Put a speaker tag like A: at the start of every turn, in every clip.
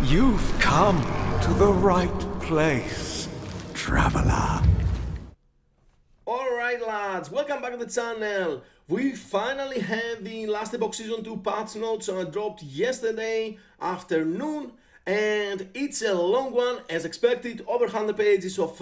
A: You've come to the right place, traveler.
B: Alright lads, welcome back to the channel. We finally have the Last Epoch Season 2 patch notes dropped yesterday afternoon, and it's a long one as expected, over 100 pages of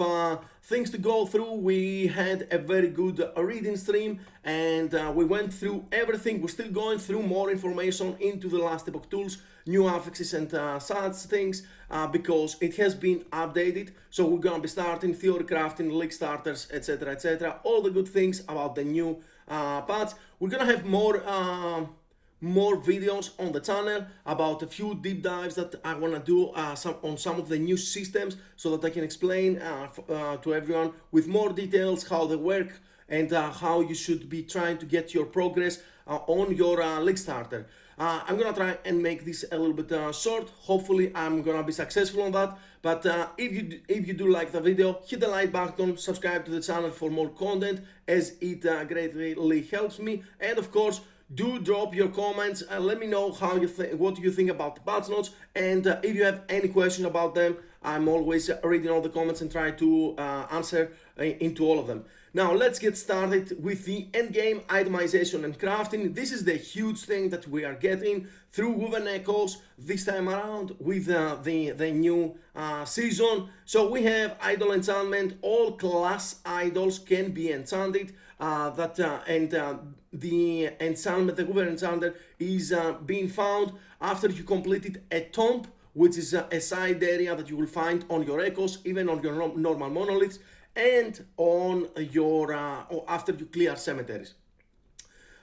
B: things to go through. We had a very good reading stream and we went through everything. We're still going through more information into the Last Epoch tools, new affixes and such things because it has been updated. So we're gonna be starting theory crafting, league starters, etc, all the good things about the new patch. We're gonna have more videos on the channel about a few deep dives that I want to do on some of the new systems, so that I can explain to everyone with more details how they work and how you should be trying to get your progress on your league starter. I'm gonna try and make this a little bit short. Hopefully I'm gonna be successful on that, but if you do like the video, hit the like button, subscribe to the channel for more content, as it greatly helps me. And of course, do drop your comments and let me know how what you think about the patch notes, and if you have any questions about them, I'm always reading all the comments and try to answer into all of them. Now let's get started with the endgame itemization and crafting. This is the huge thing that we are getting through Woven Echoes this time around with the new season. So we have idol enchantment. All class idols can be enchanted. The enchantment, the Woven Enchanter, is being found after you completed a tomb, which is a side area that you will find on your echoes, even on your normal monoliths, and on your after you clear cemeteries.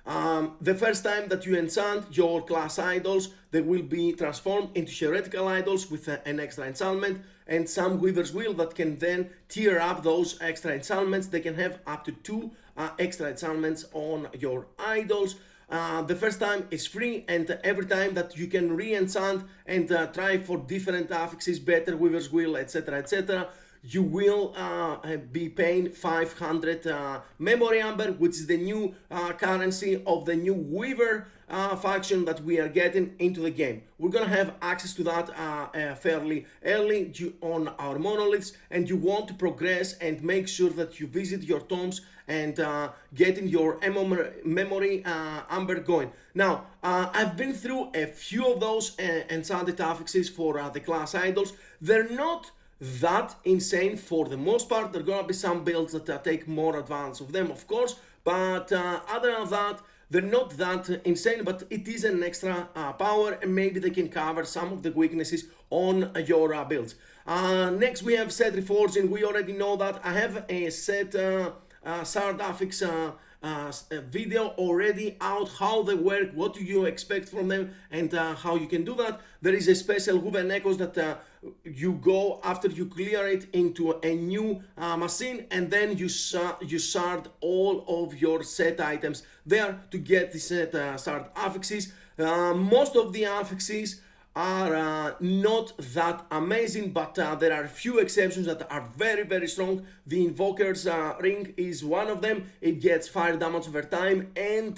B: The first time that you enchant your class idols, they will be transformed into heretical idols with an extra enchantment, and some Weaver's Wheel that can then tier up those extra enchantments. They can have up to 2 extra enchantments on your idols. The first time is free, and every time that you can re-enchant and try for different affixes, better Weaver's Wheel, etc, you will be paying 500 memory amber, which is the new currency of the new Weaver faction that we are getting into the game. We're gonna have access to that fairly early on our monoliths, and you want to progress and make sure that you visit your tombs and getting your memory amber going. Now, I've been through a few of those enchanted affixes for the class idols. They're not that insane for the most part. There are gonna be some builds that take more advantage of them, of course, but other than that, they're not that insane, but it is an extra power, and maybe they can cover some of the weaknesses on your builds. Next we have set reforging. We already know that. I have a set Shard affix video already out, how they work, what do you expect from them, and how you can do that. There is a special Woven Echoes that you go after you clear it into a new machine, and then you shard all of your set items there to get the set shard affixes. Most of the affixes are not that amazing, but there are a few exceptions that are very strong. The Invoker's Ring is one of them. It gets fire damage over time and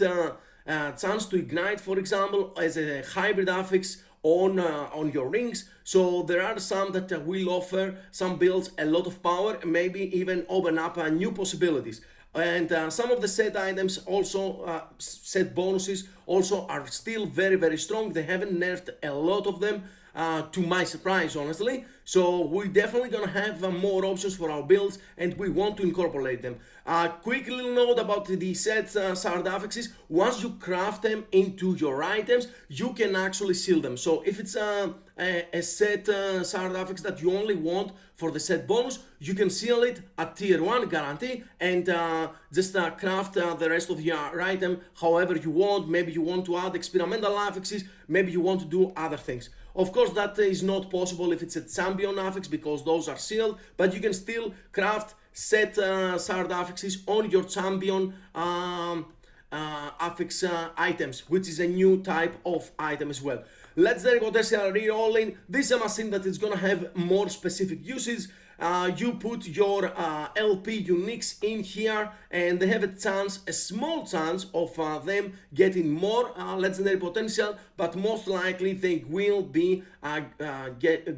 B: chance to ignite, for example, as a hybrid affix on your rings. So there are some that will offer some builds a lot of power, and maybe even open up new possibilities. And some of the set items also, set bonuses also, are still very strong. They haven't nerfed a lot of them, to my surprise, honestly. So we're definitely gonna have more options for our builds, and we want to incorporate them. Quick little note about the set shard affixes. Once you craft them into your items, you can actually seal them. So if it's a set shard affix that you only want for the set bonus, you can seal it at tier 1 guarantee, and just craft the rest of your item however you want. Maybe you want to add experimental affixes, maybe you want to do other things. Of course, that is not possible if it's a champion affix, because those are sealed, but you can still craft set shard affixes on your champion affix items, which is a new type of item as well. Legendary potential rerolling. This is a machine that is gonna have more specific uses. You put your LP uniques in here, and they have a small chance of them getting more legendary potential, but most likely they will be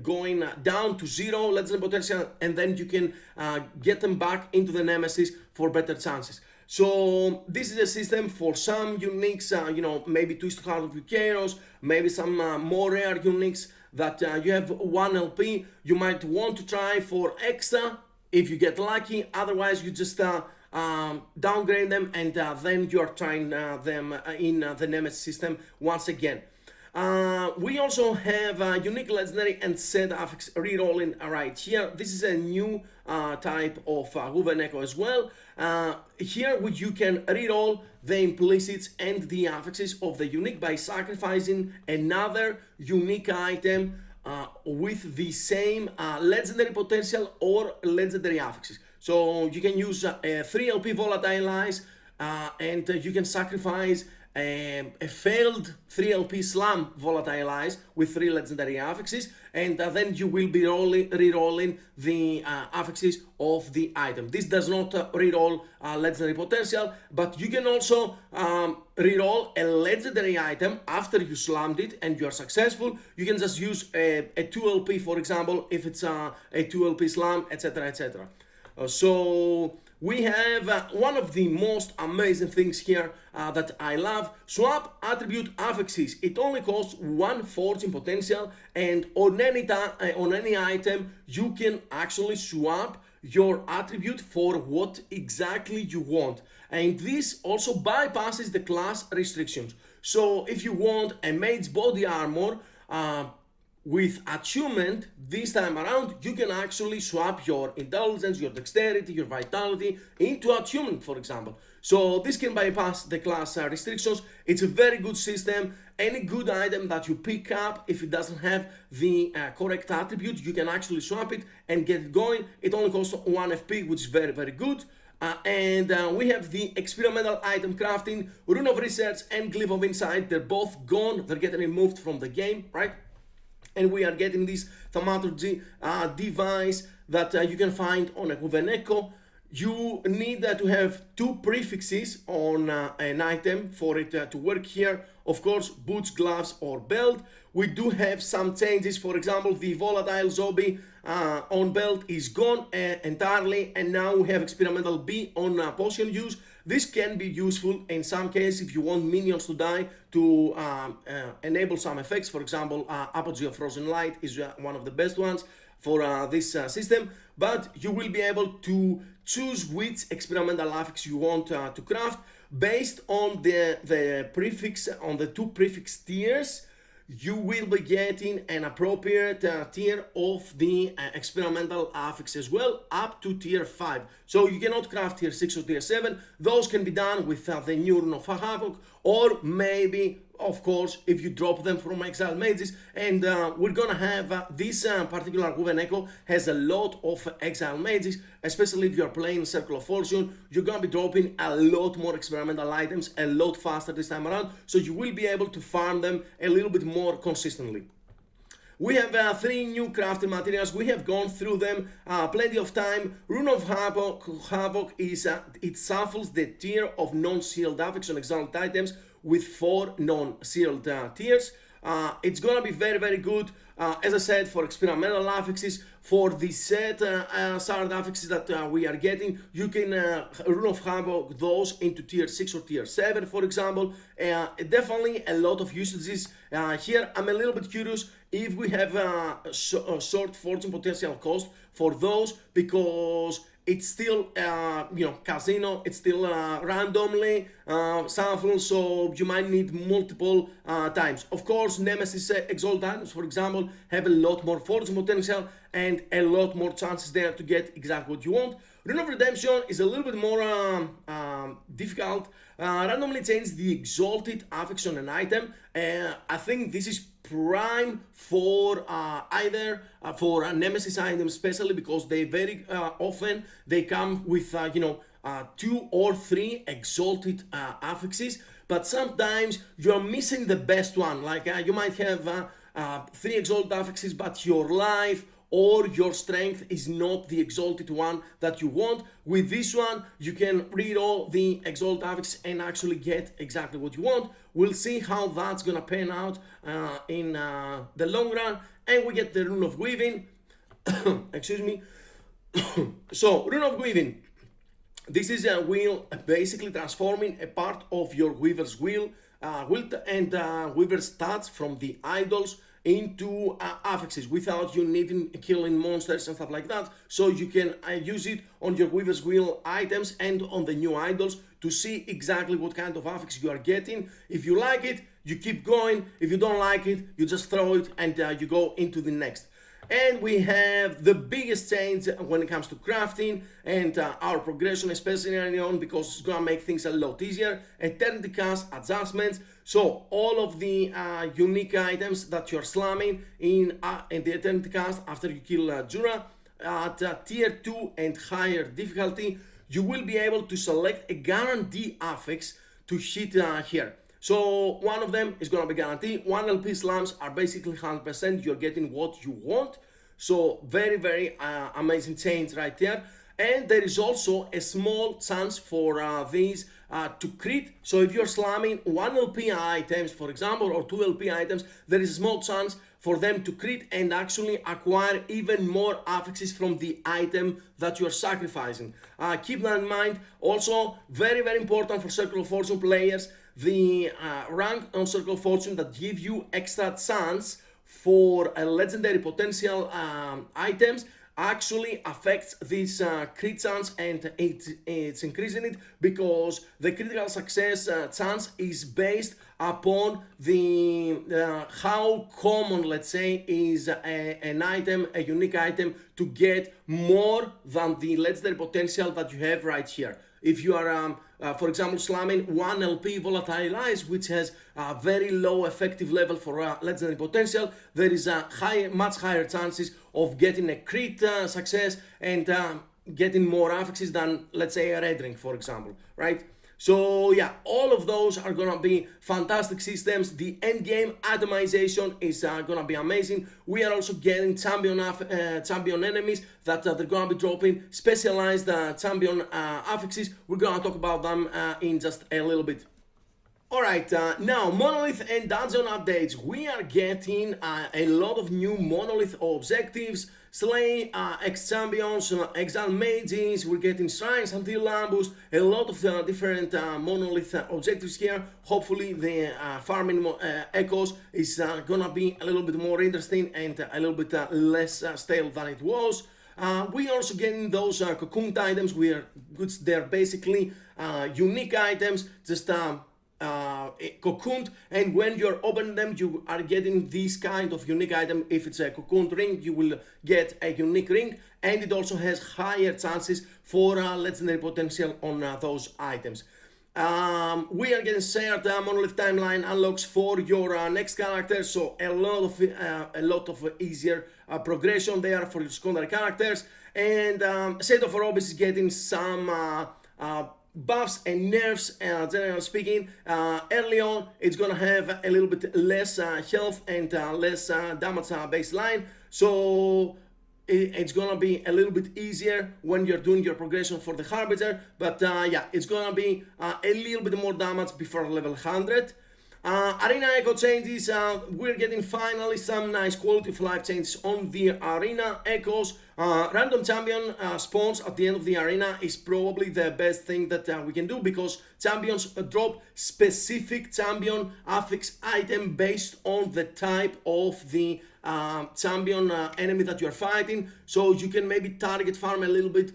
B: going down to 0 legendary potential, and then you can get them back into the Nemesis for better chances. So this is a system for some uniques, maybe Twist Heart of Eucharos, maybe some more rare uniques that you have 1 LP, you might want to try for extra if you get lucky. Otherwise, you just downgrade them, and then you are trying them in the Nemesis system once again. We also have unique legendary and set affix rerolling right here. This is a new type of Woven Echo as well. Here you can reroll the implicits and the affixes of the unique by sacrificing another unique item with the same legendary potential or legendary affixes. So you can use 3 LP volatile eyes, and you can sacrifice a failed 3 LP slam volatile eyes with 3 legendary affixes, and then you will be re-rolling the affixes of the item. This does not re-roll legendary potential, but you can also re-roll a legendary item after you slammed it and you are successful. You can just use a 2 LP, for example, if it's a 2 LP slam, etc, etc. So we have one of the most amazing things here that I love. Swap attribute affixes. It only costs 1 fortune potential, and on any item you can actually swap your attribute for what exactly you want. And this also bypasses the class restrictions. So if you want a mage body armor with attunement this time around, you can actually swap your intelligence, your dexterity, your vitality into attunement, for example. So this can bypass the class restrictions. It's a very good system. Any good item that you pick up, if it doesn't have the correct attribute, you can actually swap it and get it going. It only costs 1 FP, which is very, very good. We have the experimental item crafting, Rune of Research, and Glyph of Insight. They're both gone. They're getting removed from the game, right? And we are getting this thaumaturgy device that you can find on a Woven Echo. You need to have 2 prefixes on an item for it to work here. Of course, boots, gloves, or belt. We do have some changes. For example, the volatile zombie on belt is gone entirely, and now we have experimental B on potion use. This can be useful in some cases if you want minions to die to enable some effects. For example, Apogee of Frozen Light is one of the best ones for this system, but you will be able to choose which experimental affix you want to craft based on the prefix, on the 2 prefix tiers. You will be getting an appropriate tier of the experimental affix as well, up to tier 5. So you cannot craft tier 6 or tier 7. Those can be done with the new Rune of Havoc, or maybe, of course, if you drop them from Exile Mages. And we're gonna have this particular Woven Echo has a lot of Exile Mages, especially if you are playing Circle of Fortune. You're gonna be dropping a lot more experimental items a lot faster this time around, so you will be able to farm them a little bit more consistently. We have 3 new crafting materials. We have gone through them plenty of time. Rune of Havoc is it shuffles the tier of non-sealed affix on exiled items with 4 non-sealed tiers. It's gonna be very, very good, as I said, for experimental affixes. For the set shard affixes that we are getting, you can Rune of Havoc those into tier 6 or tier 7, for example. Definitely a lot of usages here. I'm a little bit curious if we have a short fortune potential cost for those, because it's still, casino, it's still randomly shuffled, so you might need multiple times. Of course, Nemesis Exalt items, for example, have a lot more fortune potential and a lot more chances there to get exactly what you want. Rune of Redemption is a little bit more difficult. Randomly change the exalted affix on an item. I think this is prime for either for Nemesis items, especially because they very often they come with 2 or 3 exalted affixes. but sometimes you're missing the best one. Like you might have 3 exalted affixes, but your life or your strength is not the exalted one that you want. With this one, you can read all the exalted affixes and actually get exactly what you want. We'll see how that's gonna pan out in the long run. And we get the Rune of Weaving. Excuse me. So, Rune of Weaving. This is a wheel basically transforming a part of your Weaver's wheel and Weaver's stats from the idols into affixes without you needing killing monsters and stuff like that. So you can use it on your Weaver's Wheel items and on the new idols to see exactly what kind of affix you are getting. If you like it, you keep going. If you don't like it, you just throw it and you go into the next. And we have the biggest change when it comes to crafting and our progression, especially early on, because it's gonna make things a lot easier. Eternity cast adjustments. So all of the unique items that you're slamming in the Eternity cast after you kill Jura at tier 2 and higher difficulty, you will be able to select a guarantee affix to hit here. So one of them is gonna be guaranteed. 1 LP slams are basically 100%. You're getting what you want. So very, very amazing change right there. And there is also a small chance for these to crit. So if you're slamming 1 LP items, for example, or 2 LP items, there is a small chance for them to crit and actually acquire even more affixes from the item that you're sacrificing. Keep that in mind. Also, very, very important for Circle of Fortune players, the rank on Circle of Fortune that give you extra chance for a legendary potential items actually affects this crit chance, and it's increasing it because the critical success chance is based upon the how common, let's say, is an item, a unique item, to get more than the legendary potential that you have right here. If you are, for example, slamming 1 LP Volatile Eyes, which has a very low effective level for legendary potential, there is a much higher chances of getting a crit success and getting more affixes than, let's say, a Red Ring, for example, right? So yeah, all of those are gonna be fantastic systems. The endgame itemization is gonna be amazing. We are also getting champion enemies that they're gonna be dropping specialized champion affixes. We're gonna talk about them in just a little bit. Alright, now Monolith and Dungeon updates. We are getting a lot of new Monolith objectives. Slay ex-champions, exile mages, we're getting shrines until ambush, a lot of different Monolith objectives here. Hopefully the farming echoes is gonna be a little bit more interesting and a little bit less stale than it was. We are also getting those cocooned items, which they're basically unique items, just cocooned, and when you're opening them you are getting this kind of unique item. If it's a cocooned ring, you will get a unique ring, and it also has higher chances for legendary potential on those items. We are getting shared Monolith timeline unlocks for your next character, so a lot of easier progression there for your secondary characters. And Shadow of Orobis is getting some buffs and nerfs, generally speaking. Early on, it's gonna have a little bit less health and less damage baseline, so it's gonna be a little bit easier when you're doing your progression for the Harbinger, but yeah, it's gonna be a little bit more damage before level 100. Arena Echo changes, we're getting finally some nice quality of life changes on the Arena Echoes. Random champion spawns at the end of the arena is probably the best thing that we can do, because champions drop specific champion affix item based on the type of the champion enemy that you're fighting. So you can maybe target farm a little bit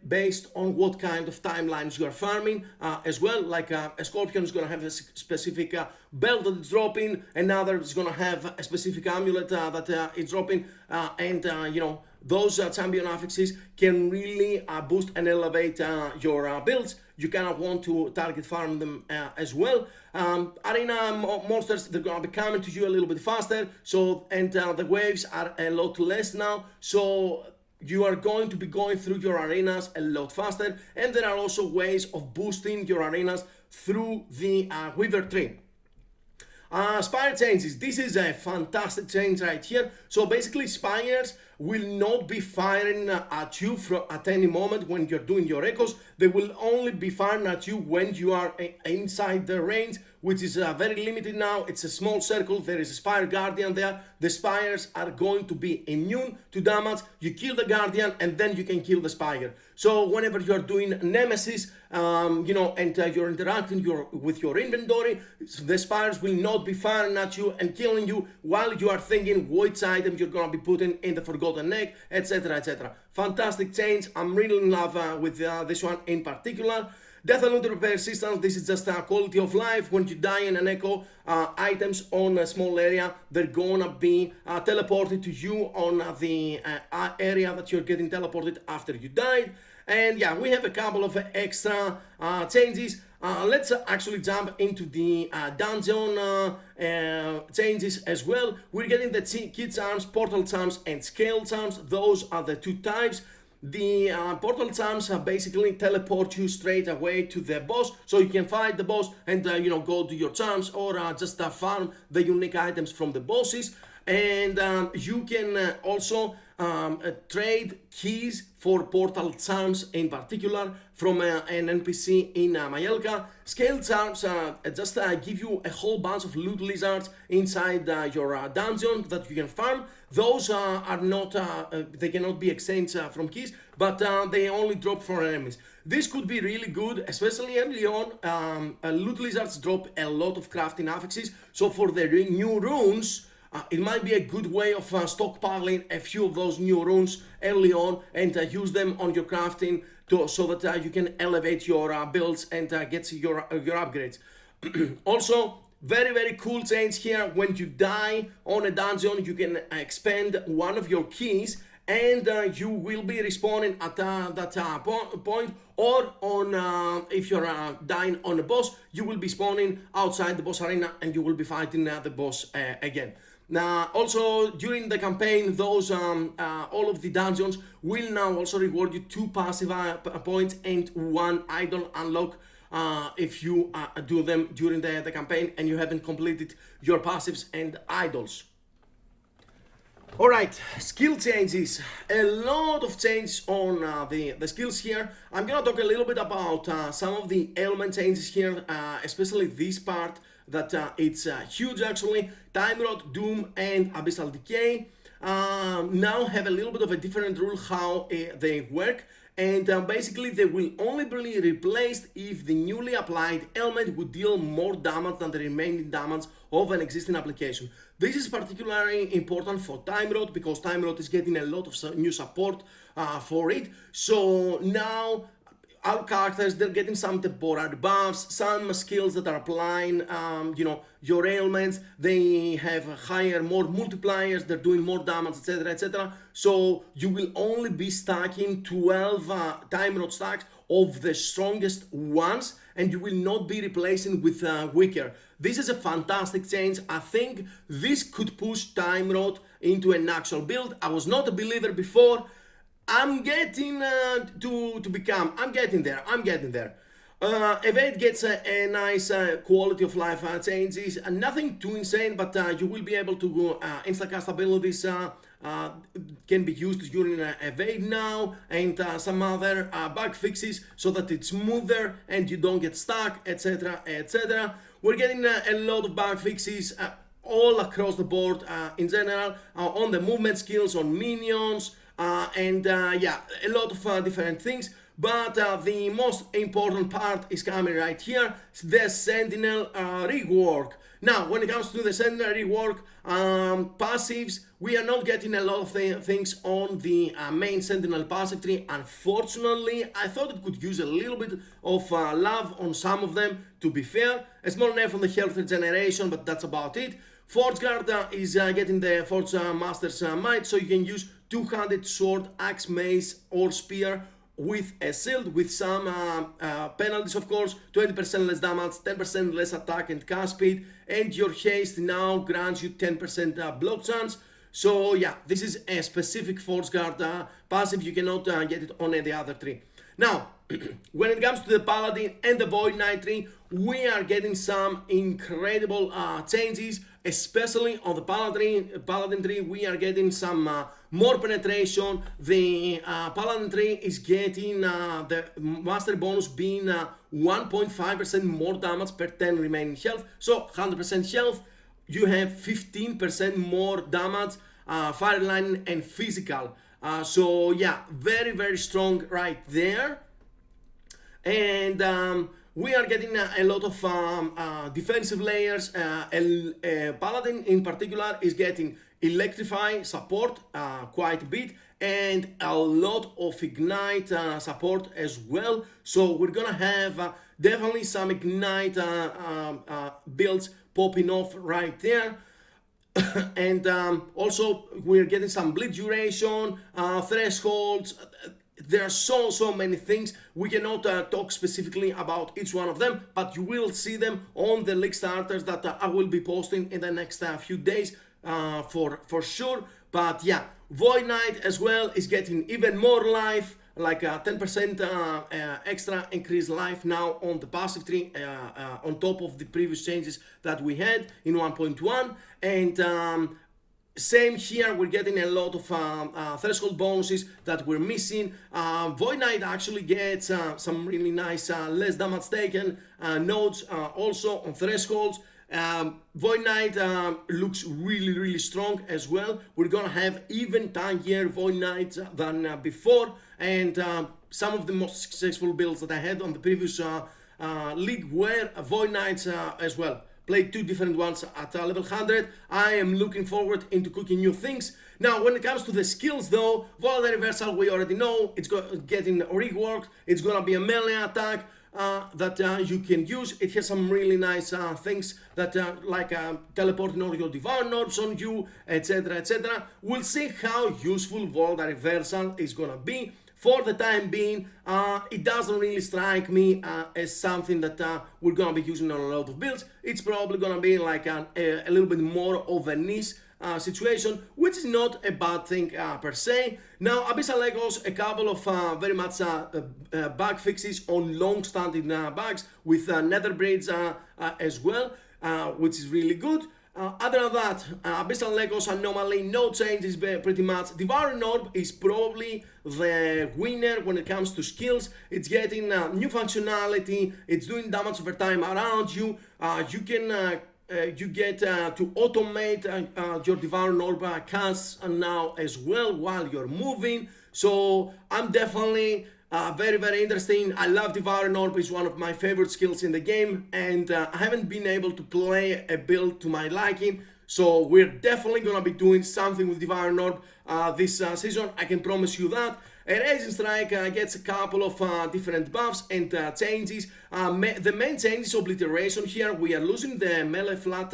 B: based on what kind of timelines you're farming as well. Like a Scorpion is gonna have a specific belt that it's dropping, another is gonna have a specific amulet that it's dropping, and you know, those champion affixes can really boost and elevate your builds. You kind of want to target farm them as well. Arena monsters, they're gonna be coming to you a little bit faster, so, and the waves are a lot less now, so you are going to be going through your arenas a lot faster. And there are also ways of boosting your arenas through the Weaver tree. Spire changes. This is a fantastic change right here. So basically, spires will not be firing at you at any moment when you're doing your echoes. They will only be firing at you when you are inside the range, which is very limited now. It's a small circle. There is a Spire Guardian there. The spires are going to be immune to damage. You kill the Guardian and then you can kill the Spire. So whenever you're doing Nemesis, and you're interacting with your inventory, the spires will not be firing at you and killing you while you are thinking which item you're gonna be putting in the Forgotten Egg, etc, etc. Fantastic change. I'm really in love with this one in particular. Death and Loot Repair Systems, this is just a quality of life. When you die in an echo, items on a small area, they're gonna be teleported to you on the area that you're getting teleported after you died. And yeah, we have a couple of extra changes. Let's actually jump into the dungeon changes as well. We're getting the key charms, portal charms, and scale charms. Those are the two types. The portal charms basically teleport you straight away to the boss, so you can fight the boss and go to your charms, or just farm the unique items from the bosses. And you can also trade keys for portal charms in particular from an NPC in Mayelka. Scale charms just give you a whole bunch of loot lizards inside your dungeon that you can farm. Those are not, they cannot be exchanged from keys, but they only drop for enemies. This could be really good, especially early on. Loot lizards drop a lot of crafting affixes, so for the new runes, it might be a good way of stockpiling a few of those new runes early on and use them on your crafting so that you can elevate your builds and get your upgrades. Also, very cool change here. When you die on a dungeon, you can expend one of your keys and you will be respawning at that point, or on if you're dying on a boss, you will be spawning outside the boss arena and you will be fighting the boss again. Now, also during the campaign, those all of the dungeons will now also reward you 2 passive points and 1 idol unlock if you do them during the campaign and you haven't completed your passives and idols. Alright, skill changes. A lot of changes on the skills here. I'm gonna talk a little bit about some of the ailment changes here, especially this part that it's huge actually. Time Rot, Doom, and Abyssal Decay now have a little bit of a different rule how they work, and basically they will only be replaced if the newly applied ailment would deal more damage than the remaining damage of an existing application. This is particularly important for Time Rot because Time Rot is getting a lot of new support for it. So now our characters, they're getting some temporary buffs, some skills that are applying, your ailments. They have higher, more multipliers, they're doing more damage, etc, etc. So you will only be stacking 12 Time Rot stacks of the strongest ones, and you will not be replacing with weaker. This is a fantastic change. I think this could push Time Rot into an actual build. I was not a believer before. I'm getting I'm getting there. Evade gets a nice quality of life changes, nothing too insane, but you will be able to go instacast abilities can be used during Evade now, and some other bug fixes so that it's smoother and you don't get stuck, etc, etc. We're getting a lot of bug fixes all across the board in general, on the movement skills, on minions, and yeah, a lot of different things. But the most important part is coming right here, the Sentinel rework. Now, when it comes to the Sentinel rework, passives, we are not getting a lot of things on the main Sentinel passive tree. Unfortunately, I thought it could use a little bit of love on some of them, to be fair. A small nerf on the health regeneration, but that's about it. Forge Guard is getting the Forge Master's Might, so you can use two-handed sword, axe, mace, or spear with a shield, with some penalties, of course. 20% less damage, 10% less attack and cast speed, and your haste now grants you 10% block chance. So yeah, this is a specific Force Guard passive. You cannot get it on any other tree. Now, when it comes to the Paladin and the Void Knight tree, we are getting some incredible changes, especially on the Paladin tree. We are getting some more penetration. The Paladin tree is getting the master bonus being 1.5% more damage per 10 remaining health. So 100% health, you have 15% more damage, fire line and physical. So yeah, very, very strong right there. And we are getting a lot of defensive layers. Paladin in particular is getting electrify support quite a bit, and a lot of ignite support as well. So we're gonna have definitely some ignite builds popping off right there. And also we're getting some bleed duration, thresholds. There are so many things. We cannot talk specifically about each one of them, but you will see them on the league starters that I will be posting in the next few days for sure. But yeah, Void Knight as well is getting even more life, like 10% extra increased life now on the passive tree, on top of the previous changes that we had in 1.1. And same here, we're getting a lot of threshold bonuses that we're missing. Void Knight actually gets some really nice less damage taken nodes also on thresholds. Void Knight looks really strong as well. We're gonna have even tankier Void Knights than before, and some of the most successful builds that I had on the previous league were Void Knights as well. Played two different ones at level 100. I am looking forward into cooking new things. Now, when it comes to the skills though, Volatile Reversal, we already know it's getting reworked. It's gonna be a melee attack that you can use. It has some really nice things that like teleporting all your Divine Orbs on you, etc, etc. We'll see how useful Volatile Reversal is gonna be. For the time being, it doesn't really strike me as something that we're gonna be using on a lot of builds. It's probably gonna be like a little bit more of a niche situation, which is not a bad thing per se. Now, Abyssal Legos, a couple of very much bug fixes on long-standing bugs with nether braids as well, which is really good. Other than that, Abyssal Legos anomaly, no changes pretty much. Devouring Orb is probably the winner when it comes to skills. It's getting new functionality, it's doing damage over time around you. You get to automate your Devouring Orb casts now as well while you're moving. So I'm definitely very interesting. I love Devouring Orb, is one of my favorite skills in the game, and I haven't been able to play a build to my liking, so we're definitely gonna be doing something with Devouring Orb this season, I can promise you that. Erasing Strike gets a couple of different buffs and changes. The main change is Obliteration here. We are losing the melee flat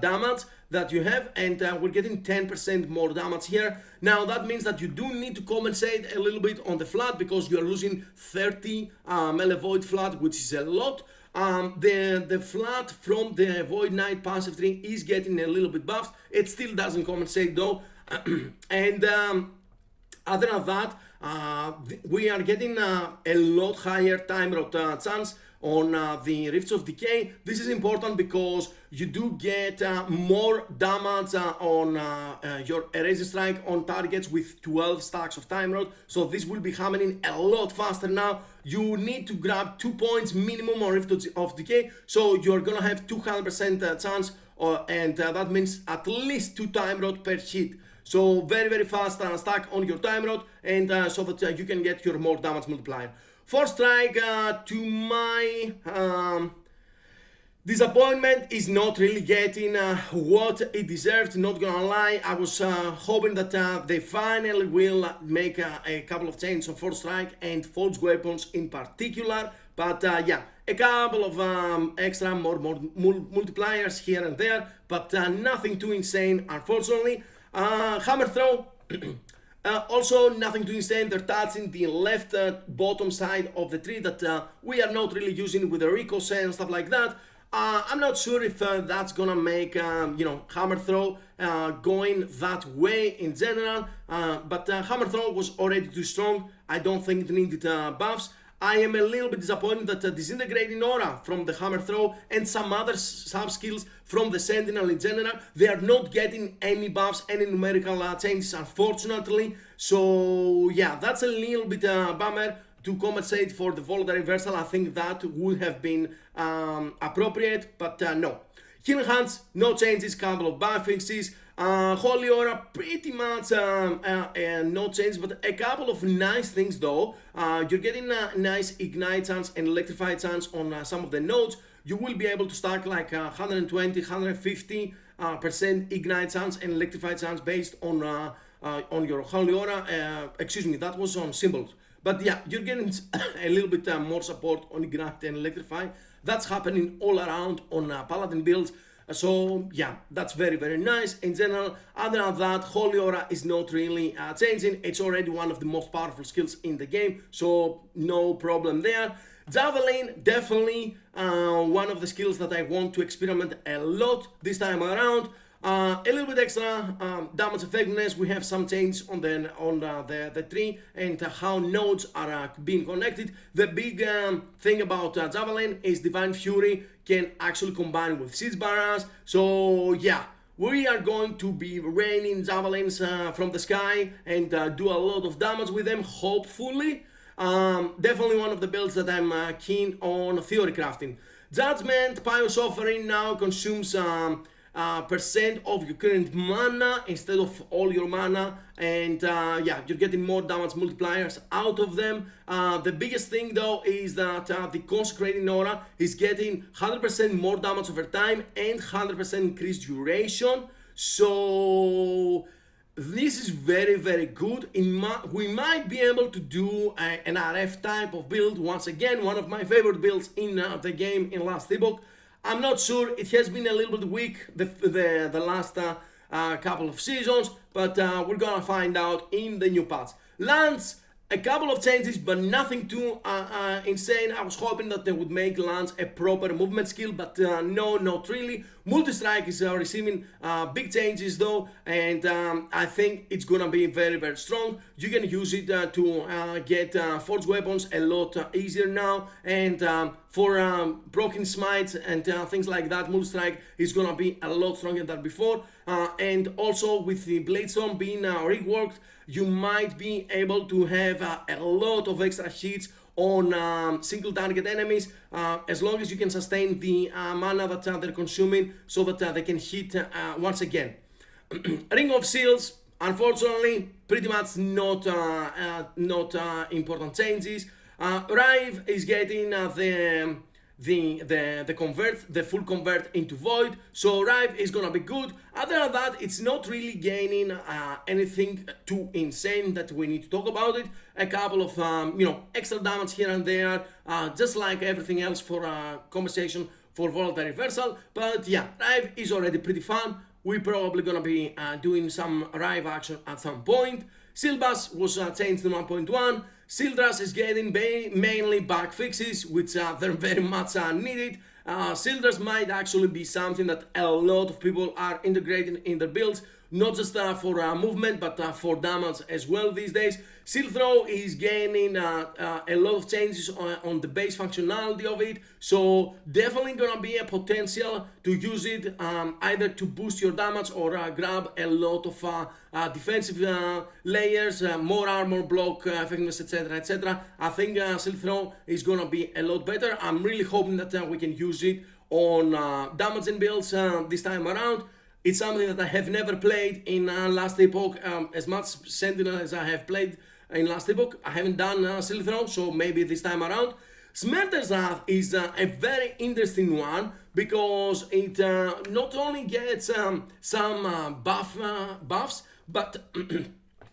B: damage that you have, and we're getting 10% more damage here. Now that means that you do need to compensate a little bit on the flat, because you're losing 30 melee void flat, which is a lot. The flat from the Void Knight passive tree is getting a little bit buffed. It still doesn't compensate though. And other than that, we are getting a lot higher time rot chance on the Rifts of Decay. This is important because you do get more damage on your Erasing Strike on targets with 12 stacks of Time Rot, so this will be happening a lot faster now. You need to grab 2 points minimum on Rift of Decay, so you're gonna have 200% chance, and that means at least 2 Time Rot per hit. So very fast stack on your Time Rot, and so that you can get your more damage multiplier. Force Strike, to my disappointment, is not really getting what it deserved, not gonna lie. I was hoping that they finally will make a couple of changes on Force Strike and Forged Weapons in particular, but yeah, a couple of extra more multipliers here and there, but nothing too insane, unfortunately. Hammer Throw, also nothing too insane. They're touching the left bottom side of the tree that we are not really using with the ricochet and stuff like that. I'm not sure if that's gonna make you know, Hammer Throw going that way in general, but Hammer Throw was already too strong. I don't think it needed buffs. I am a little bit disappointed that Disintegrating Aura from the Hammer Throw and some other sub-skills from the Sentinel in general, they are not getting any buffs, any numerical changes, unfortunately. So yeah, that's a little bit bummer. To compensate for the Volatile Reversal, I think that would have been appropriate, but no. Healing Hands, no changes, couple of bug fixes. Holy Aura, pretty much no changes, but a couple of nice things though. You're getting a nice Ignite chance and Electrify chance on some of the nodes. You will be able to stack like 120, 150% Ignite chance and Electrify chance based on your Holy Aura. Excuse me, that was on symbols. But yeah, you're getting a little bit more support on Ignite and Electrify. That's happening all around on Paladin builds. So yeah, that's very, very nice. In general, other than that, Holy Aura is not really changing. It's already one of the most powerful skills in the game, so no problem there. Javelin, definitely one of the skills that I want to experiment a lot this time around. A little bit extra damage effectiveness. We have some changes on the tree and how nodes are being connected. The big thing about Javelin is Divine Fury can actually combine with Siege Barrage. So yeah, we are going to be raining javelins from the sky and do a lot of damage with them, hopefully. Definitely one of the builds that I'm keen on theory crafting. Judgment, Pious Offering now consumes percent of your current mana instead of all your mana, and yeah, you're getting more damage multipliers out of them. The biggest thing though is that the Consecrating Aura is getting 100% more damage over time and 100% increased duration. So this is very, very good. We might be able to do an RF type of build once again, one of my favorite builds in the game in Last Epoch. I'm not sure, it has been a little bit weak the last couple of seasons, but we're gonna find out in the new patch. Lance, a couple of changes, but nothing too insane. I was hoping that they would make Lance a proper movement skill, but no, not really. Multi-Strike is receiving big changes though, and I think it's gonna be very, very strong. You can use it to get forged weapons a lot easier now, and for broken smites and things like that, Multi-Strike is gonna be a lot stronger than before. And also with the Bladestorm being reworked, you might be able to have a lot of extra hits on single target enemies as long as you can sustain the mana that they're consuming so that they can hit once again. Ring of Seals, unfortunately, pretty much not important changes. Rive is getting the convert, the full convert into void, so Rive is gonna be good. Other than that, it's not really gaining anything too insane that we need to talk about it. A couple of extra damage here and there, just like everything else for compensation for volatile reversal. But yeah, Rive is already pretty fun. We're probably gonna be doing some Rive action at some point. Silbas was changed to 1.1. Sildras is getting mainly bug fixes, which they're very much needed. Sildras might actually be something that a lot of people are integrating in their builds, not just for movement, but for damage as well these days. Seal Throw is gaining a lot of changes on the base functionality of it, so definitely gonna be a potential to use it either to boost your damage or grab a lot of defensive layers, more armor block effectiveness, etc, etc. I think Seal Throw is gonna be a lot better. I'm really hoping that we can use it on damaging builds this time around. It's something that I have never played in Last Epoch. As much Sentinel as I have played in Last Epoch, I haven't done Seal Throw, so maybe this time around. Smelter's Wrath is a very interesting one because it not only gets some buffs, but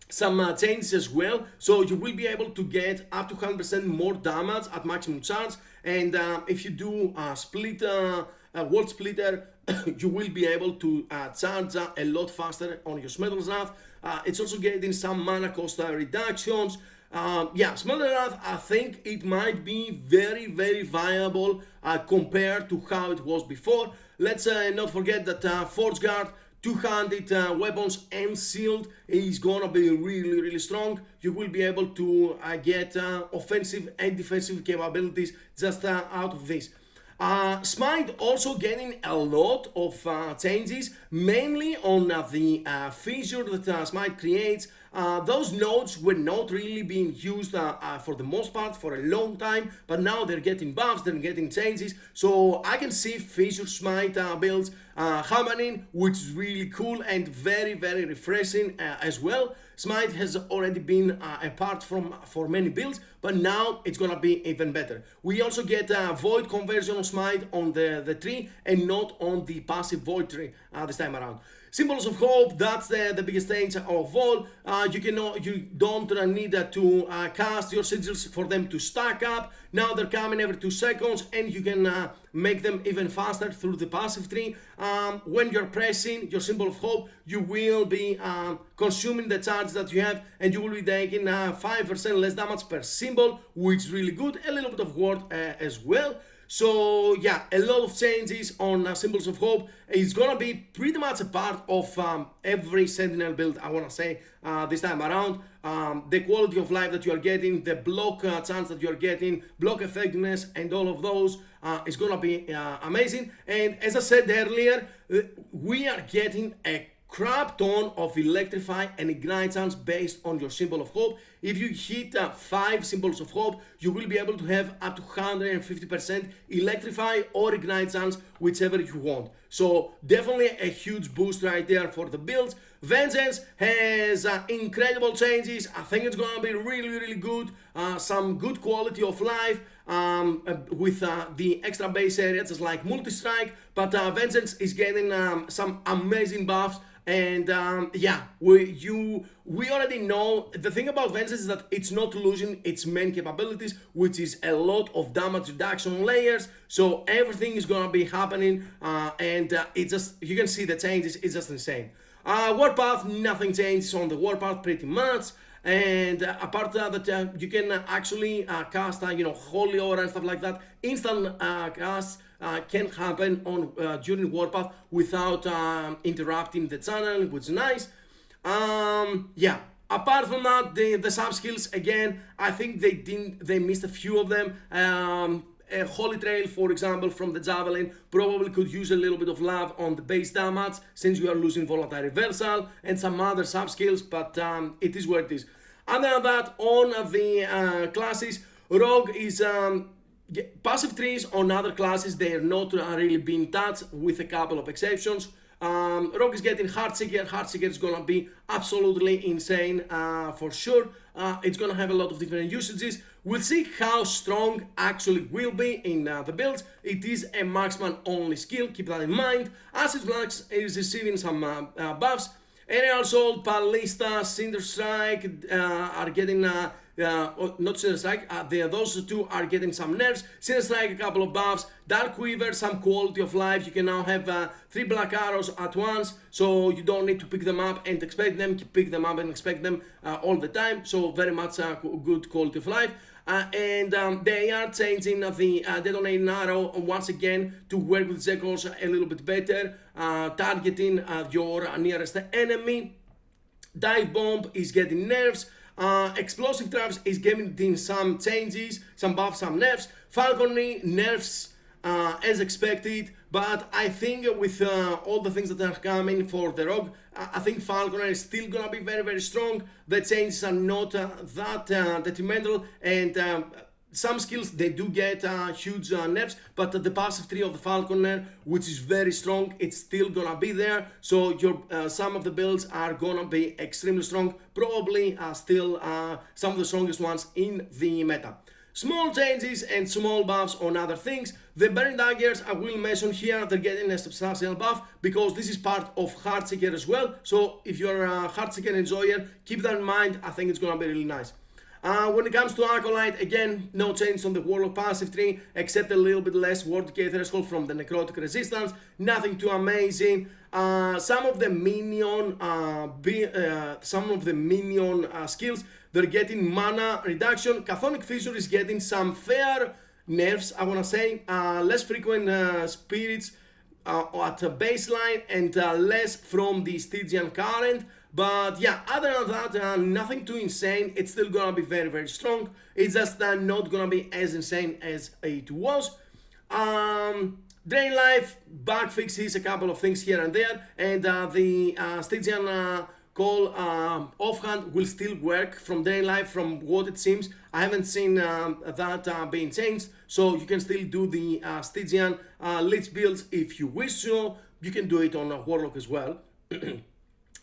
B: some changes as well. So you will be able to get up to 100% more damage at maximum charge, and if you do split World Splitter, you will be able to charge a lot faster on your Smelter's Wrath. It's also getting some mana cost reductions. Yeah, Smelter's Wrath, I think it might be very, very viable compared to how it was before. Let's not forget that Forge Guard two-handed weapons and shield is gonna be really strong. You will be able to get offensive and defensive capabilities just out of this. Smite also getting a lot of changes, mainly on the fissure that Smite creates. Those nodes were not really being used for the most part for a long time, but now they're getting buffs, they're getting changes, so I can see fissure Smite builds happening, which is really cool and very refreshing as well. Smite has already been a part for many builds, but now it's gonna be even better. We also get a void conversion of Smite on the tree and not on the passive void tree this time around. Symbols of Hope, that's the biggest change of all. You don't need to cast your sigils for them to stack up. Now they're coming every 2 seconds, and you can make them even faster through the passive tree. When you're pressing your Symbol of Hope, you will be consuming the charge that you have, and you will be taking 5% less damage per symbol, which is really good. A little bit of ward as well. So yeah, a lot of changes on Symbols of Hope. It's gonna be pretty much a part of every Sentinel build, I wanna say, this time around. The quality of life that you are getting, the block chance that you are getting, block effectiveness, and all of those is gonna be amazing. And as I said earlier, we are getting a crap ton of Electrify and Ignite chance based on your Symbol of Hope. If you hit 5 Symbols of Hope, you will be able to have up to 150% Electrify or Ignite chance, whichever you want. So definitely a huge boost right there for the builds. Vengeance has incredible changes. I think it's gonna be really good. Some good quality of life with the extra base area, just like multi-strike. But Vengeance is getting some amazing buffs. And yeah, we already know the thing about Vengeance is that it's not losing its main capabilities, which is a lot of damage reduction layers. So everything is gonna be happening, and it just, you can see the changes. It's just insane. Warpath, nothing changes on the Warpath pretty much. And apart that you can actually cast Holy Aura and stuff like that. Instant casts can happen on during Warpath without interrupting the channel, which is nice. Yeah. Apart from that, the sub skills, again, I think they missed a few of them. A Holy Trail, for example, from the Javelin probably could use a little bit of love on the base damage, since you are losing Volatile Reversal and some other sub skills, but it is what it is. Other than that, on the classes, Rogue is passive trees on other classes. They are not really being touched, with a couple of exceptions. Rogue is getting Heartseeker. Heartseeker is gonna be absolutely insane for sure. It's gonna have a lot of different usages. We'll see how strong actually will be in the builds. It is a marksman only skill, keep that in mind. Acid Flux is receiving some buffs. Aerial Assault, Ballista, Cinder Strike are getting not Cinder Strike, those two are getting some nerfs. Cinder Strike, a couple of buffs. Dark Quiver, some quality of life. You can now have 3 black arrows at once, so you don't need to pick them up and expect them. You pick them up and expect them all the time, so very much good quality of life. And they are changing the detonating arrow once again to work with Zekos a little bit better, targeting your nearest enemy. Dive Bomb is getting nerfs. Explosive Traps is getting some changes, some buffs, some nerfs. Falconry nerfs as expected, but I think with all the things that are coming for the Rogue, I think Falconer is still gonna be very strong. The changes are not that detrimental, and some skills they do get huge nerfs, but the passive tree of the Falconer, which is very strong, it's still gonna be there. So your some of the builds are gonna be extremely strong, probably still some of the strongest ones in the meta. Small changes and small buffs on other things. The Burning Daggers, I will mention here, they're getting a substantial buff because this is part of Heartseeker as well. So if you're a Heartseeker enjoyer, keep that in mind. I think it's gonna be really nice. When it comes to Acolyte, again, no change on the Warlock passive tree, except a little bit less Ward Decay threshold from the Necrotic Resistance. Nothing too amazing. Some of the minion skills, they're getting mana reduction. Chthonic Fissure is getting some fair nerfs, I wanna say. Less frequent spirits at a baseline and less from the Stygian current. But yeah, other than that, nothing too insane. It's still gonna be very, very strong. It's just not gonna be as insane as it was. Drain life, bug fixes, a couple of things here and there, and the Stygian call offhand will still work from drain life from what it seems. I haven't seen that being changed, so you can still do the Stygian lich builds if you wish to. You can do it on a Warlock as well.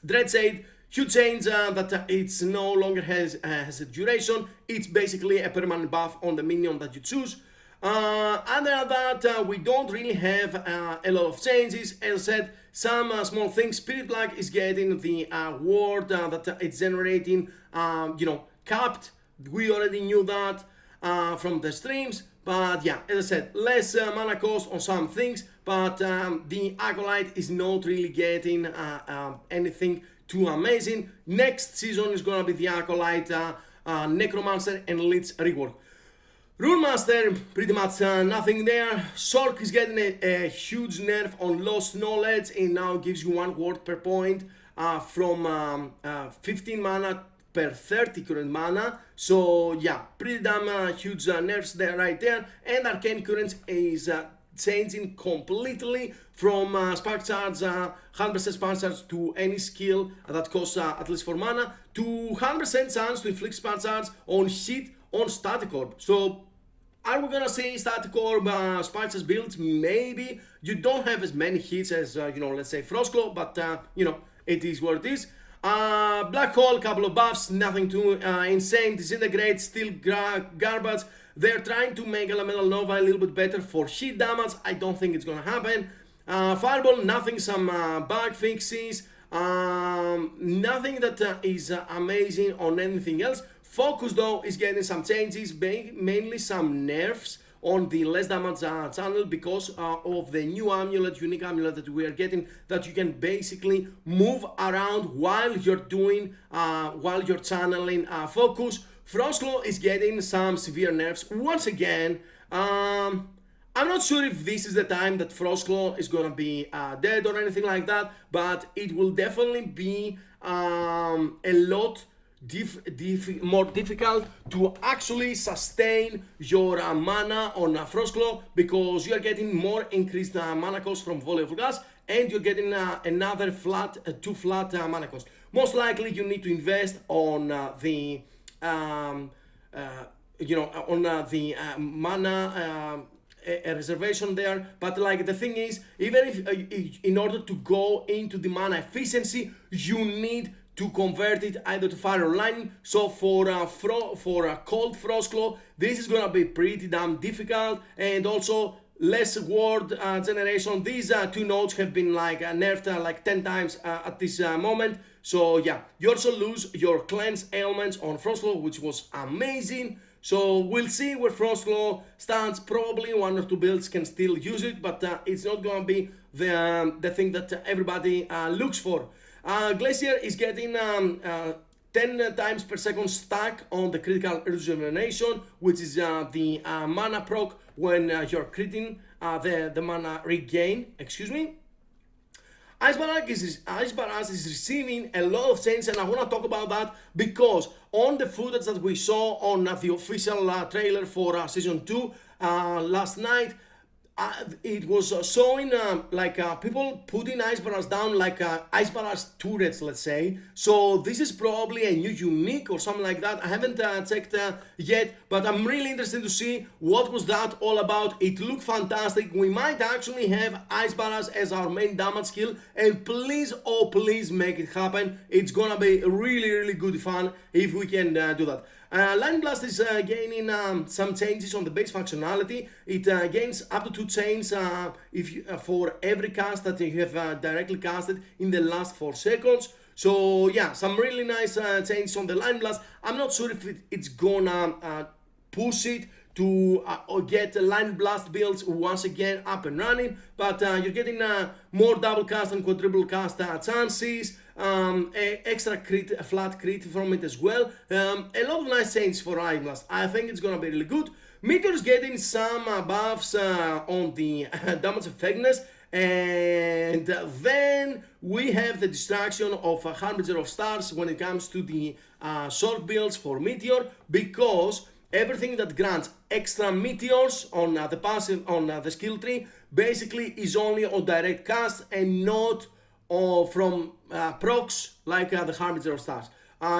B: Dreadshade, huge change that it's no longer has a duration. It's basically a permanent buff on the minion that you choose. Other than that, we don't really have a lot of changes. As I said, some small things. Spirit Black is getting the word that it's generating, capped. We already knew that from the streams. But yeah, as I said, less mana cost on some things, but the Acolyte is not really getting anything too amazing. Next season is gonna be the Acolyte, Necromancer and Lich rework. Rune Master, pretty much nothing there. Sork is getting a huge nerf on Lost Knowledge and now gives you 1 word per point from 15 mana per 30 current mana. So yeah, pretty damn huge nerfs there right there. And Arcane Currents is changing completely from Spark Charge, 100% Spark Charge to any skill that costs at least 4 mana, to 100% chance to inflict Spark Charge on hit on Static Orb. So are we gonna see Static Orb Spark Charge builds? Maybe. You don't have as many hits as let's say Frostclaw, but it is what it is. Black Hole, couple of buffs, nothing too insane. Disintegrate, still garbage. They're trying to make Elemental Nova a little bit better for hit damage. I don't think it's gonna happen. Fireball, nothing, some bug fixes. Nothing that is amazing on anything else. Focus though is getting some changes, mainly some nerfs on the less damage channel because of the new amulet, unique amulet that we are getting, that you can basically move around while you're doing, while you're channeling focus. Frostclaw is getting some severe nerfs once again. I'm not sure if this is the time that Frostclaw is gonna be dead or anything like that, but it will definitely be a lot more difficult to actually sustain your mana on Frostclaw, because you are getting more increased mana cost from Volley of Gas, and you're getting another two flat mana cost. Most likely you need to invest on the mana a reservation there. But like the thing is, even if in order to go into the mana efficiency, you need to convert it either to fire or lightning. So for a cold Frostclaw, this is gonna be pretty damn difficult. And also less word generation. These two nodes have been like nerfed like 10 times at this moment. So yeah, you also lose your cleanse ailments on Frostclaw, which was amazing. So we'll see where Frostclaw stands. Probably 1 or 2 builds can still use it, but it's not gonna be the thing that everybody looks for. Glacier is getting 10 times per second stack on the critical rejuvenation, which is the mana proc when you're critting the mana regain. Excuse me. Ice Barrage is receiving a lot of change, and I want to talk about that because on the footage that we saw on the official trailer for Season 2 last night, it was showing people putting Ice Barrage down like Ice Barrage turrets, let's say. So this is probably a new unique or something like that. I haven't checked yet, but I'm really interested to see what was that all about. It looked fantastic. We might actually have Ice Barrage as our main damage skill, and please, oh please, make it happen. It's gonna be really, really good fun if we can do that. Line Blast is gaining some changes on the base functionality. It gains up to 2 chains for every cast that you have directly casted in the last 4 seconds. So yeah, some really nice changes on the Line Blast. I'm not sure if it's gonna push it to get Line Blast builds once again up and running, but you're getting more double cast and quadruple cast chances. Extra crit, flat crit from it as well. A lot of nice changes for Line Blast. I think it's gonna be really good. Meteor is getting some buffs on the damage effectiveness, And then we have the distraction of Harbinger of Stars when it comes to the short builds for Meteor, because everything that grants extra meteors on the passive on the skill tree basically is only on direct cast and not from procs like the Harbinger of Stars.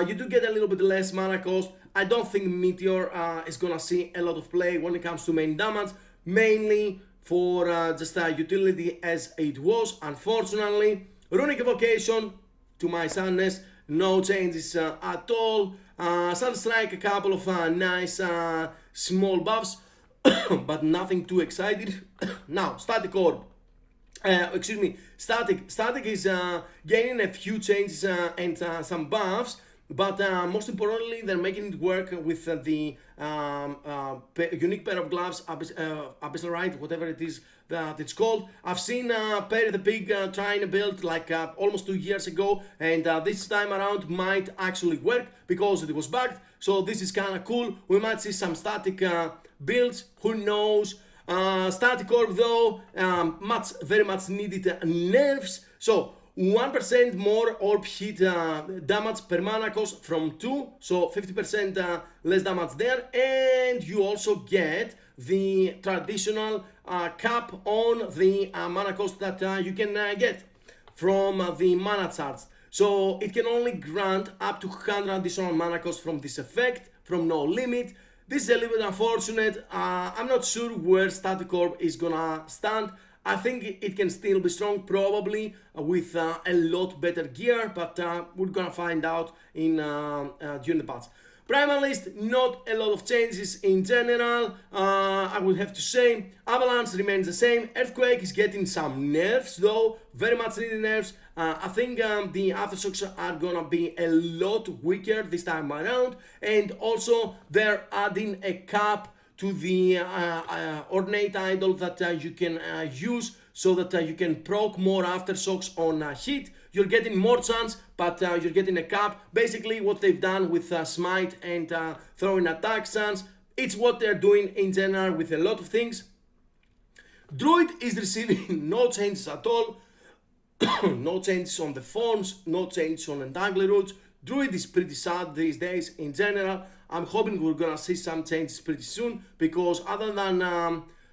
B: You do get a little bit less mana cost. I don't think Meteor is gonna see a lot of play when it comes to main damage, mainly for just utility as it was, unfortunately. Runic Evocation, to my sadness, no changes at all. Sunstrike, a couple of nice small buffs, but nothing too excited. Now, Static Orb. Static is gaining a few changes and some buffs, but most importantly, they're making it work with the unique pair of gloves, Abyssal Rite, whatever it is that it's called. I've seen Perry the Pig trying to build like almost 2 years ago, and this time around might actually work because it was bugged. So this is kind of cool. We might see some static builds, who knows. Static Orb though, very much needed nerfs. So 1% more orb hit damage per mana cost from 2, so 50% less damage there, and you also get the traditional cap on the mana cost that you can get from the mana charts. So it can only grant up to 100 additional mana cost from this effect, from no limit. This is a little bit unfortunate. I'm not sure where Static Orb is gonna stand. I think it can still be strong, probably with a lot better gear, but we're gonna find out in during the patch. Primalist, not a lot of changes in general. I would have to say Avalanche remains the same. Earthquake is getting some nerfs though, very much needed nerfs. I think the Aftershocks are gonna be a lot weaker this time around, and also they're adding a cap to the ornate idol that you can use, so that you can proc more aftershocks on hit. You're getting more chance, but you're getting a cap. Basically what they've done with smite and throwing attack chance, it's what they're doing in general with a lot of things. Druid is receiving no changes at all. No changes on the forms, no changes on Entangle Roots. Druid is pretty sad these days in general. I'm hoping we're gonna see some changes pretty soon, because other than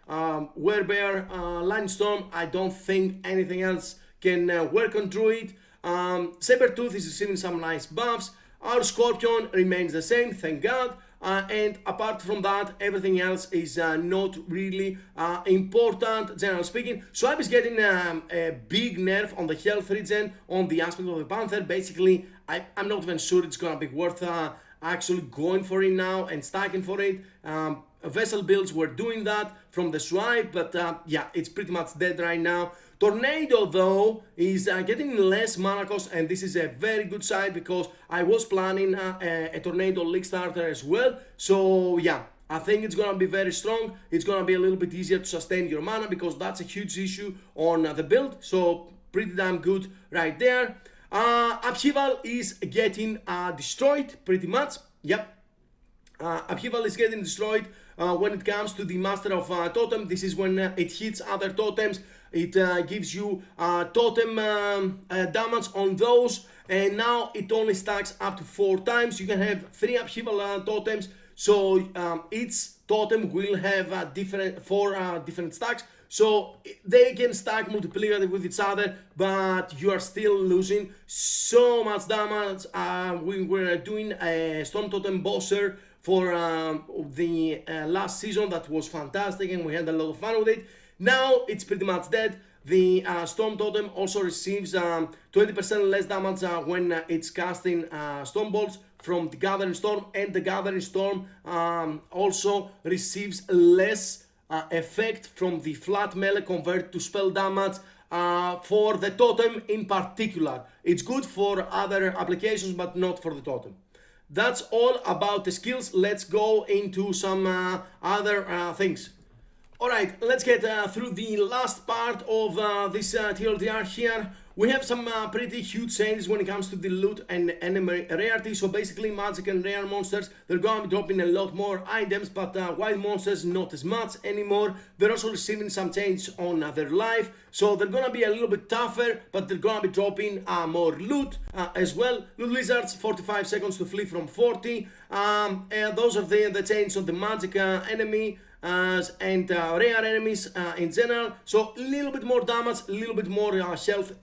B: Werebear, Lightstorm, I don't think anything else can work on Druid. Sabertooth is receiving some nice buffs. Our Scorpion remains the same, thank God. And apart from that, everything else is not really important, generally speaking. Swap is getting a big nerf on the health regen on the aspect of the Panther. Basically, I'm not even sure it's gonna be worth actually going for it now and stacking for it. Vessel builds were doing that from the swipe, but yeah, it's pretty much dead right now. Tornado though is getting less mana cost, and this is a very good side because I was planning a Tornado League starter as well. So yeah, I think it's gonna be very strong. It's gonna be a little bit easier to sustain your mana because that's a huge issue on the build. So pretty damn good right there. Upheaval is getting destroyed pretty much. Yep. Upheaval is getting destroyed when it comes to the Master of Totem. This is when it hits other totems. It gives you totem damage on those, and now it only stacks up to 4 times. You can have 3 Upheaval totems, so each totem will have 4 different stacks. So they can stack multiplicative with each other, but you are still losing so much damage. We were doing a Storm Totem Bosser for the last season that was fantastic, and we had a lot of fun with it. Now it's pretty much dead. The Storm Totem also receives 20% less damage when it's casting Storm Bolts from the Gathering Storm, and the Gathering Storm also receives less effect from the flat melee converted to spell damage for the totem in particular. It's good for other applications, but not for the totem. That's all about the skills. Let's go into some other things. Alright, let's get through the last part of this TLDR here. We have some pretty huge changes when it comes to the loot and enemy rarity. So basically magic and rare monsters, they're gonna be dropping a lot more items, but wild monsters not as much anymore. They're also receiving some change on their life, so they're gonna be a little bit tougher, but they're gonna be dropping more loot as well. Loot lizards, 45 seconds to flee from 40. And those are the change on the magic enemy and rare enemies in general. So a little bit more damage, a little bit more health,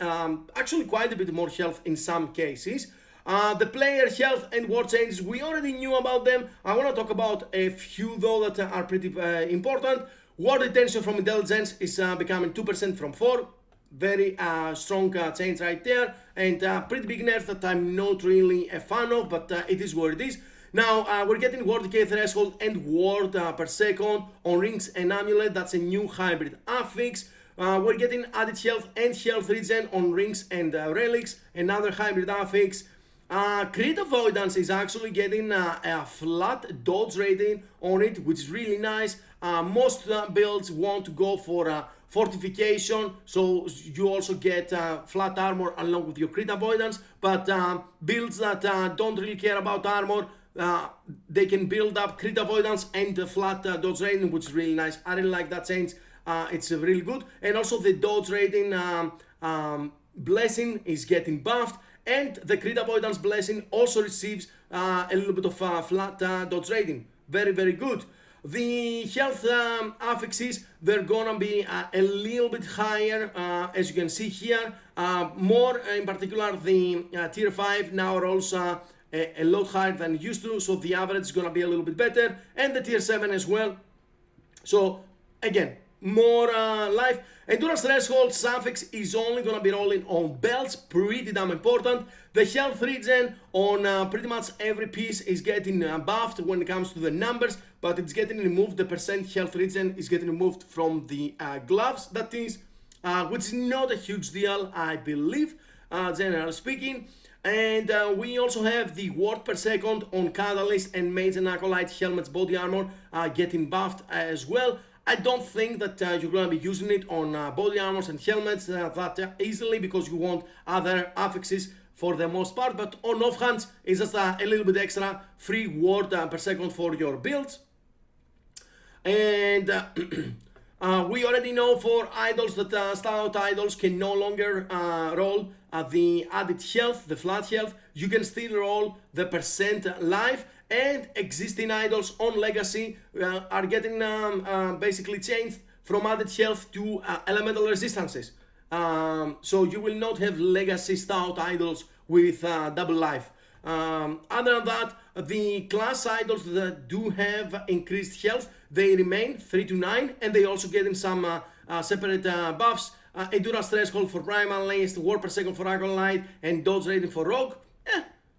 B: actually quite a bit more health in some cases. The player health and war changes, we already knew about them. I want to talk about a few though that are pretty important. War retention from intelligence is becoming 2% from 4. Very strong change right there, and pretty big nerf that I'm not really a fan of, but it is what it is. Now we're getting ward decay threshold and ward per second on rings and amulet. That's a new hybrid affix. We're getting added health and health regen on rings and relics. Another hybrid affix. Crit avoidance is actually getting a flat dodge rating on it, which is really nice. Most builds want to go for fortification, so you also get flat armor along with your crit avoidance. But builds that don't really care about armor, they can build up crit avoidance and flat dodge rating, which is really nice. I really like that change. It's really good. And also the dodge rating blessing is getting buffed, and the crit avoidance blessing also receives a little bit of flat dodge rating. Very, very good. The health affixes, they're gonna be a little bit higher, as you can see here. More in particular, the tier 5 now rolls a lot higher than it used to, so the average is gonna be a little bit better, and the tier 7 as well. So again, more life. Endurance threshold suffix is only gonna be rolling on belts, pretty damn important. The health regen on pretty much every piece is getting buffed when it comes to the numbers, but it's getting removed. The percent health regen is getting removed from the gloves, that is, which is not a huge deal, I believe, generally speaking. And we also have the ward per second on Catalyst and Mage and Acolyte helmets body armor getting buffed as well. I don't think that you're going to be using it on body armors and helmets that easily, because you want other affixes for the most part, but on offhands it's just a little bit extra free ward per second for your builds. And we already know for idols that stout idols can no longer roll the added health, the flat health. You can still roll the percent life, and existing idols on legacy are getting basically changed from added health to elemental resistances. So you will not have legacy stout idols with double life. Other than that, the class idols that do have increased health, they remain 3 to 9, and they also getting some separate buffs. Endurance threshold for Primalist, War per second for Acolyte, and dodge rating for Rogue.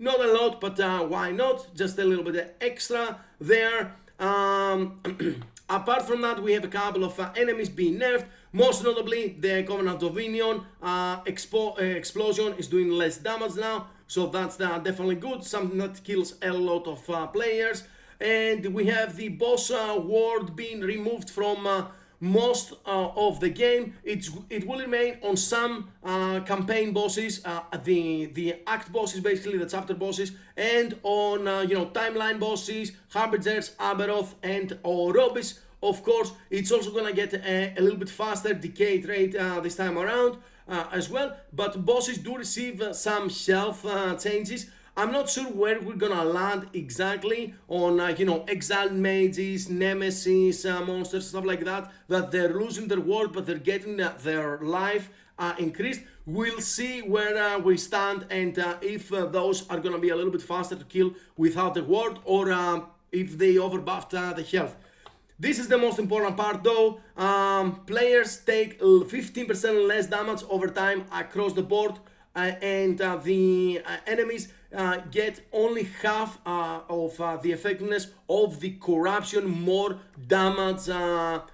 B: Not a lot, but why not? Just a little bit extra there. Apart from that, we have a couple of enemies being nerfed. Most notably, the Covenant of Inion explosion is doing less damage now, so that's definitely good. Something that kills a lot of players. And we have the boss ward being removed from most of the game. It will remain on some campaign bosses, the act bosses, basically the chapter bosses, and on timeline bosses, Harbingers, Aberoth, and Orobis. Of course, it's also gonna get a little bit faster decay rate this time around as well. But bosses do receive some health changes. I'm not sure where we're gonna land exactly on, exiled mages, nemesis, monsters, stuff like that, that they're losing their ward, but they're getting their life increased. We'll see where we stand, and if those are gonna be a little bit faster to kill without the ward, or if they overbuffed the health. This is the most important part though. Players take 15% less damage over time across the board, and the enemies get only half of the effectiveness of the corruption more damage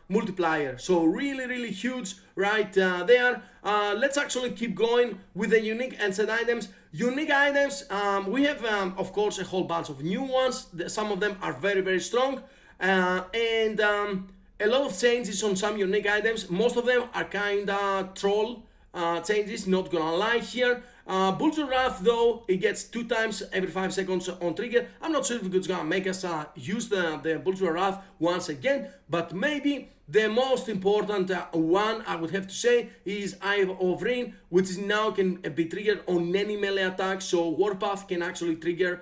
B: multiplier. So really huge right there. Let's actually keep going with the unique and set items. Unique items, we have of course a whole bunch of new ones. Some of them are very strong, and a lot of changes on some unique items. Most of them are kinda troll changes, not gonna lie here. Bulger Wrath though, it gets 2 times every 5 seconds on trigger. I'm not sure if it's gonna make us use the Bulger Wrath once again, but maybe. The most important one I would have to say is Eye of Rain, which is now can be triggered on any melee attack, so Warpath can actually trigger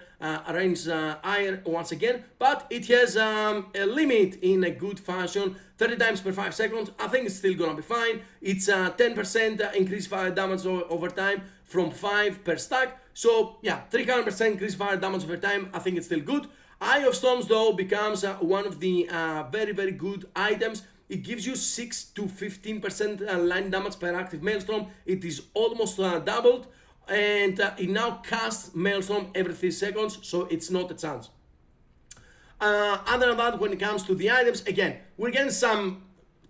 B: Rain's Eye once again, but it has a limit in a good fashion, 30 times per 5 seconds. I think it's still gonna be fine. It's 10% increased fire damage over time from 5 per stack, so yeah, 300% increased fire damage over time. I think it's still good. Eye of Storms though becomes one of the very good items. It gives you 6 to 15% line damage per active Maelstrom. It is almost doubled, and it now casts Maelstrom every 3 seconds, so it's not a chance. Other than that, when it comes to the items, again, we're getting some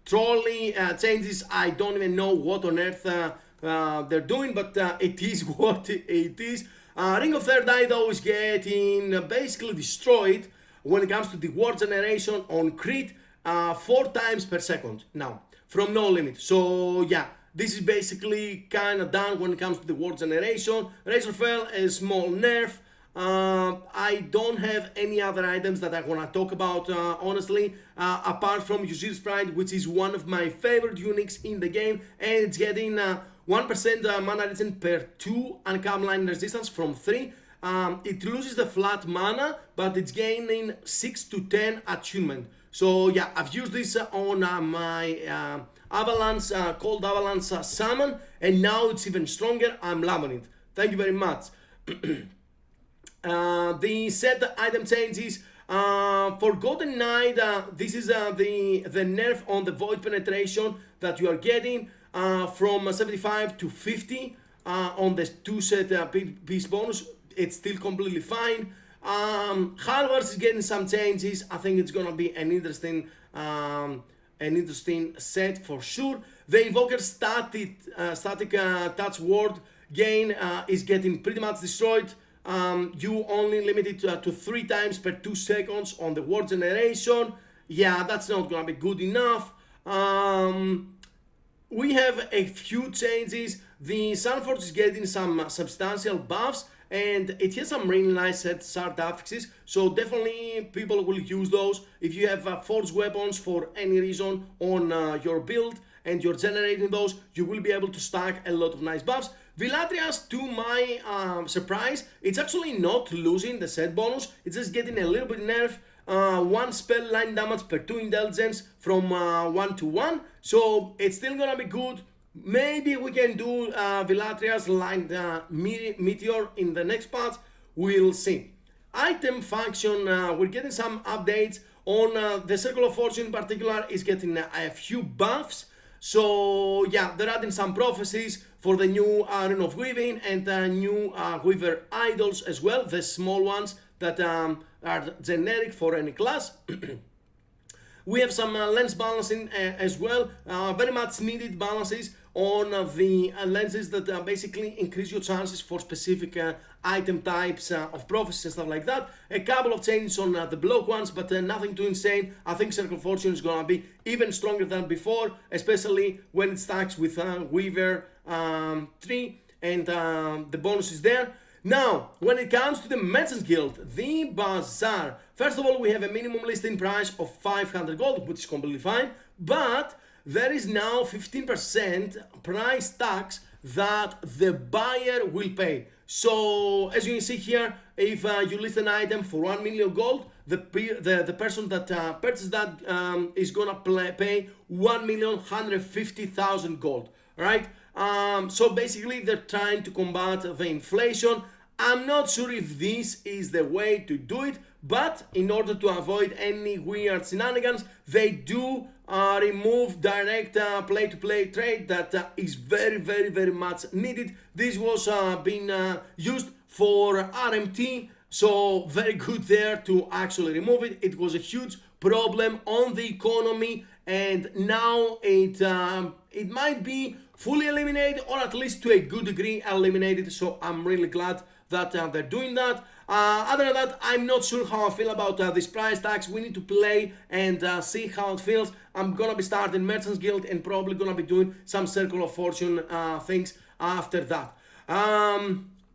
B: trolley changes. I don't even know what on earth they're doing, but it is what it is. Ring of Third Eye though is getting basically destroyed when it comes to the ward generation on crit. 4 times per second now from no limit. So yeah, this is basically kind of done when it comes to the ward generation. Razorfell, a small nerf. I don't have any other items that I want to talk about honestly, apart from Ysir's Pride, which is one of my favorite uniques in the game, and it's getting 1% mana regen per 2 uncam line resistance from 3. It loses the flat mana, but it's gaining 6 to 10 attunement. So yeah, I've used this on my Avalanche, Cold Avalanche summon, and now it's even stronger. I'm loving it. Thank you very much. The set item changes. For Golden Knight, this is the nerf on the Void Penetration that you are getting from 75 to 50 on the 2 set piece bonus. It's still completely fine. Halvards is getting some changes. I think it's gonna be an interesting set for sure. The Invoker static touch ward gain is getting pretty much destroyed. You only limit it to 3 times per 2 seconds on the ward generation. Yeah, that's not gonna be good enough. We have a few changes. The Sunforge is getting some substantial buffs, and it has some really nice set shard affixes, so definitely people will use those. If you have forged weapons for any reason on your build and you're generating those, you will be able to stack a lot of nice buffs. Villatrias, to my surprise, it's actually not losing the set bonus, it's just getting a little bit nerf. 1 spell line damage per 2 intelligence from 1 to 1, so it's still gonna be good. Maybe we can do Villatrias line Meteor in the next part, we'll see. Item function, we're getting some updates on the Circle of Fortune in particular is getting a few buffs. So yeah, they're adding some prophecies for the new Rune of Weaving and new Weaver idols as well, the small ones that are generic for any class. We have some lens balancing as well, very much needed balances on the lenses that basically increase your chances for specific item types of prophecies and stuff like that. A couple of changes on the block ones, but nothing too insane. I think Circle of Fortune is gonna be even stronger than before, especially when it stacks with Weaver 3 and the bonus is there. Now, when it comes to the Merchants Guild, the Bazaar, first of all, we have a minimum listing price of 500 gold, which is completely fine, but there is now 15% price tax that the buyer will pay. So, as you can see here, if you list an item for 1 million gold, the person that purchased that is gonna pay 1,150,000 gold, right? So basically they're trying to combat the inflation. I'm not sure if this is the way to do it, but in order to avoid any weird shenanigans, they do remove direct play-to-play trade that is very much needed. This was being used for RMT, so very good there to actually remove it. It was a huge problem on the economy, and now it might be fully eliminated, or at least to a good degree eliminated, so I'm really glad that they're doing that. Other than that, I'm not sure how I feel about these price tags. We need to play and see how it feels. I'm gonna be starting Merchants Guild and probably gonna be doing some Circle of Fortune things after that.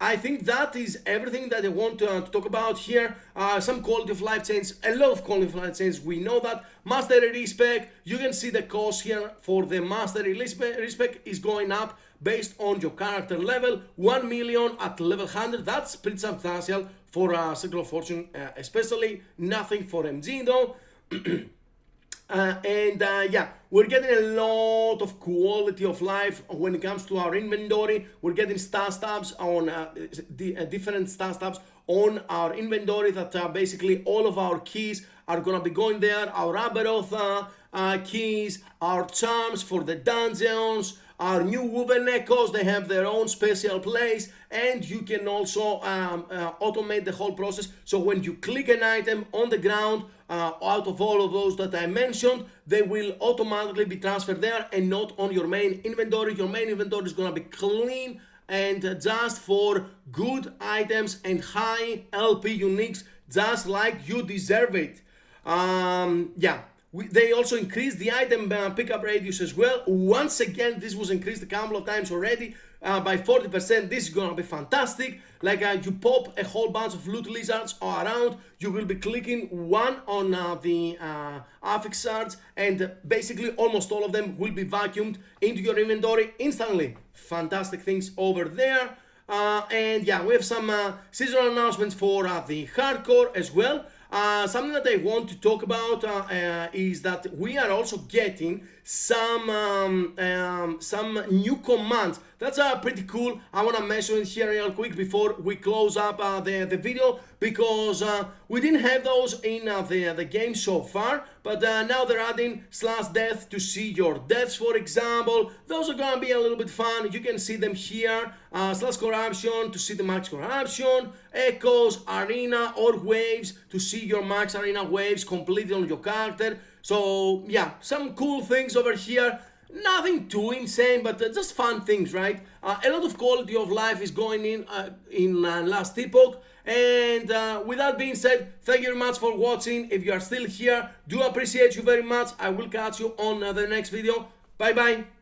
B: I think that is everything that I want to talk about here. Some quality of life changes, a lot of quality of life changes. We know that Mastery Respec, you can see the cost here for the Mastery Respec is going up based on your character level. 1 million at level 100, that's pretty substantial for Circle of Fortune, especially nothing for MG though. Yeah, we're getting a lot of quality of life when it comes to our inventory. We're getting stat tabs on different stat tabs on our inventory that basically all of our keys are gonna be going there. Our Aberoth keys, our charms for the dungeons, our new woven echoes, they have their own special place, and you can also automate the whole process. So when you click an item on the ground, out of all of those that I mentioned, they will automatically be transferred there and not on your main inventory. Your main inventory is gonna be clean and just for good items and high LP uniques, just like you deserve it. Yeah. They also increased the item pickup radius as well. Once again, this was increased a couple of times already by 40%. This is gonna be fantastic. Like you pop a whole bunch of loot lizards around, you will be clicking one on the affixes, and basically almost all of them will be vacuumed into your inventory instantly. Fantastic things over there. And yeah, we have some seasonal announcements for the hardcore as well. Something that I want to talk about is that we are also getting some new commands. That's pretty cool. I want to mention it here real quick before we close up the video, because we didn't have those in the game so far, but now they're adding /death to see your deaths, for example. Those are gonna be a little bit fun. You can see them here. /corruption to see the max corruption, echoes, arena or waves to see your max arena waves completed on your character. So yeah, some cool things over here. Nothing too insane, but just fun things, right? A lot of quality of life is going in Last Epoch. And with that being said, thank you very much for watching. If you are still here, do appreciate you very much. I will catch you on the next video. Bye bye.